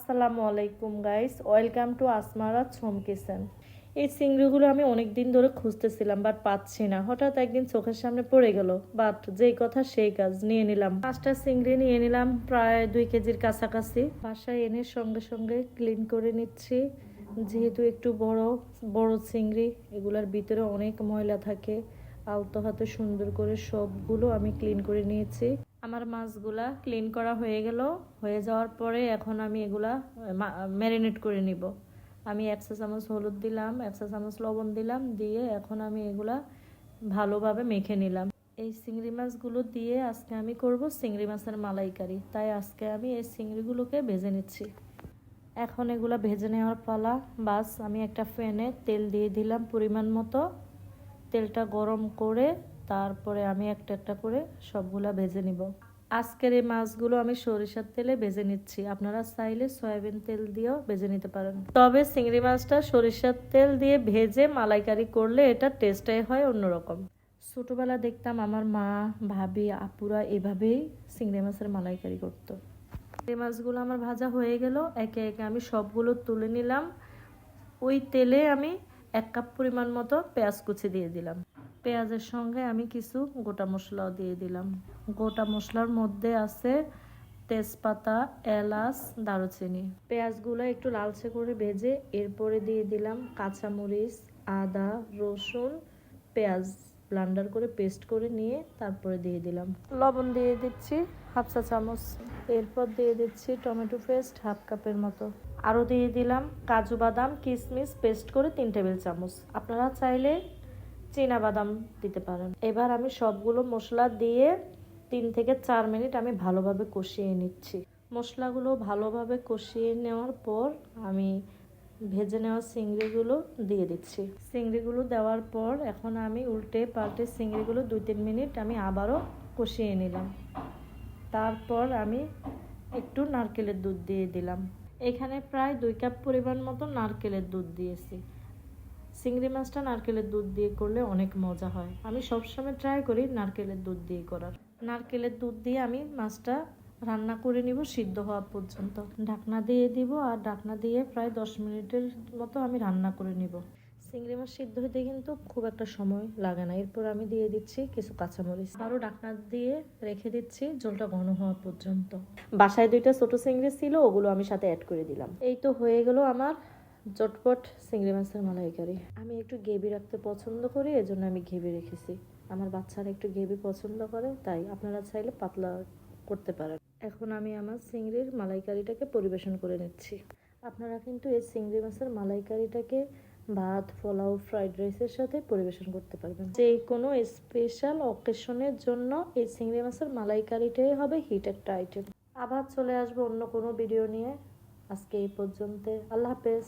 আসসালামু আলাইকুম guys, welcome to Asmarat home kitchen. এই চিংড়িগুলো আমি অনেক দিন ধরে খুঁজতেছিলাম বাট পাচ্ছি না। হঠাৎ একদিন চোখের সামনে পড়ে গেল, বাট যেই কথা সেই কাজ, নিয়ে নিলাম। 5টা চিংড়ি নিয়ে নিলাম, প্রায় 2 কেজির কাছাকাছি। বাসায় এনে সঙ্গে সঙ্গে ক্লিন করে নিচ্ছি। যেহেতু একটু বড় বড় চিংড়ি, এগুলার ভিতরে অনেক ময়লা থাকে। আলতো হাতে সুন্দর করে সবগুলো আমি ক্লিন করে নিয়েছি। আমার মাছগুলা ক্লিন করা হয়ে গেল। হয়ে যাওয়ার পরে এখন আমি এগুলা ম্যারিনেট করে নিব। আমি 1 চা চামচ হলুদ দিলাম, 1 চা চামচ লবণ দিলাম, দিয়ে এখন আমি এগুলা ভালোভাবে মেখে নিলাম। এই চিংড়ি মাছগুলো দিয়ে আজকে আমি করব চিংড়ি মাছের মালাইকারি। তাই আজকে আমি এই চিংড়িগুলোকে ভেজে নিচ্ছি। এখন এগুলা ভেজে নেওয়ার পালা। বাস আমি একটা প্যানে তেল দিয়ে দিলাম পরিমাণ মতো। তেলটা গরম করে তারপরে আমি একটা একটা করে সবগুলা ভেজে নিব। আজকের এই মাছগুলো আমি সরিষার তেলে ভেজে নিচ্ছি। আপনারা চাইলে সয়াবিন তেল দিয়েও ভেজে নিতে পারেন, তবে চিংড়ি মাছটা সরিষার তেল দিয়ে ভেজে মালাইকারি করলে এটা টেস্টটাই হয় অন্যরকম। ছোটবেলা দেখতাম আমার মা, ভাবি, আপুরা এভাবেই চিংড়ি মাছের মালাইকারি করতো। চিংড়ি মাছগুলো আমার ভাজা হয়ে গেল, একে একে আমি সবগুলো তুলে নিলাম। ওই তেলে আমি 1 কাপ পরিমাণ মতো পেঁয়াজ কুচি দিয়ে দিলাম। পেঁয়াজের সঙ্গে আমি কিছু গোটা মশলাও দিয়ে দিলাম। গোটা মশলার মধ্যে আছে তেজপাতা, এলাচ, দারুচিনি। পেঁয়াজগুলো একটু লালচে করে ভেজে এরপরে দিয়ে দিলাম কাঁচামরিচ, আদা, রসুন, পেঁয়াজ ব্লান্ডার করে পেস্ট করে নিয়ে তারপরে দিয়ে দিলাম। লবণ দিয়ে দিচ্ছি 1/2 চা চামচ। এরপর দিয়ে দিচ্ছি টমেটো পেস্ট 1/2 কাপের মতো। আরও দিয়ে দিলাম কাজু বাদাম, কিশমিশ পেস্ট করে 3 টেবিল চামচ। আপনারা চাইলে চীনা বাদাম দিতে পারেন। এবার আমি সবগুলো মশলা দিয়ে 3 থেকে 4 মিনিট আমি ভালোভাবে কষিয়ে নিচ্ছি। মশলাগুলো ভালোভাবে কষিয়ে নেওয়ার পর আমি ভেজে নেওয়া চিংড়িগুলো দিয়ে দিচ্ছি। চিংড়িগুলো দেওয়ার পর এখন আমি উল্টে পাল্টে চিংড়িগুলো 2-3 মিনিট আমি আবারও কষিয়ে নিলাম। তারপর আমি একটু নারকেলের দুধ দিয়ে দিলাম। এখানে প্রায় 2 কাপ পরিমাণ মতো নারকেলের দুধ দিয়েছি। চিংড়ি মাছটা নারকেলের দুধ দিয়ে করলে অনেক মজা হয়। আমি সবসময় ট্রাই করি নারকেলের দুধ দিয়ে করার। নারকেলের দুধ দিয়ে আমি মাছটা রান্না করে নিব সিদ্ধ হওয়া পর্যন্ত। ঢাকনা দিয়ে দিব আর ঢাকনা দিয়ে প্রায় 10 মিনিটের মতো আমি রান্না করে নিব। চিংড়ি মাছ সিদ্ধ হতে কিন্তু খুব একটা সময় লাগে না। এরপর আমি দিয়ে দিচ্ছি কিছু কাঁচামরিচ, আরও ঢাকনা দিয়ে রেখে দিচ্ছি ঝোলটা ঘন হওয়া পর্যন্ত। বাসায় 2টা ছোট চিংড়ি ছিল, ওগুলো আমি সাথে অ্যাড করে দিলাম। এই তো হয়ে গেল আমার চটপট চিংড়ি মাছের মালাইকারি। আমি একটু গ্রেভি রাখতে পছন্দ করি, এজন্য আমি গ্রেভি রেখেছি। আমার বাচ্চারা একটু গ্রেভি পছন্দ করে, তাই আপনারা চাইলে পাতলা করতে পারেন। এখন আমি আমার চিংড়ির মালাইকারিটাকে পরিবেশন করে নিচ্ছি। আপনারা কিন্তু এই চিংড়ি মাছের মালাইকারিটাকে ভাত, পোলাও, ফ্রাইড রাইসের সাথে পরিবেশন করতে পারবেন। যে কোনো স্পেশাল অকেশনের জন্য এই চিংড়ি মাছের মালাইকারিটাই হবে হিট একটা আইটেম। আবার চলে আসবো অন্য কোনো ভিডিও নিয়ে। আজকে এই পর্যন্ত। আল্লাহ হাফেজ।